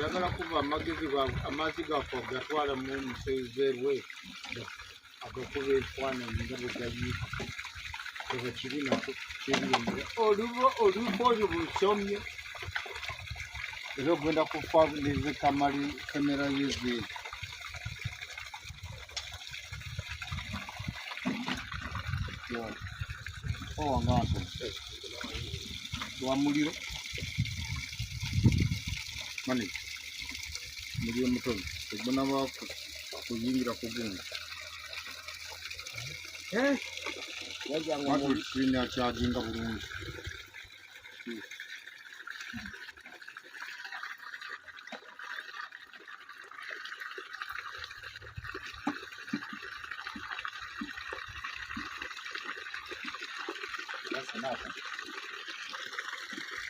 yagala kuba amazzi gaffe gatwala mu musezerwe agakuba ebifaananyi nga bwe gayiika eba kibi nako kyebiyemera olufooli busomye era ogenda kufa nezekamali kamera yezeeri owangaso lwa muliro mani muliro mutono ogona bakuyingira kugunga matu sirini akyaginga bulungi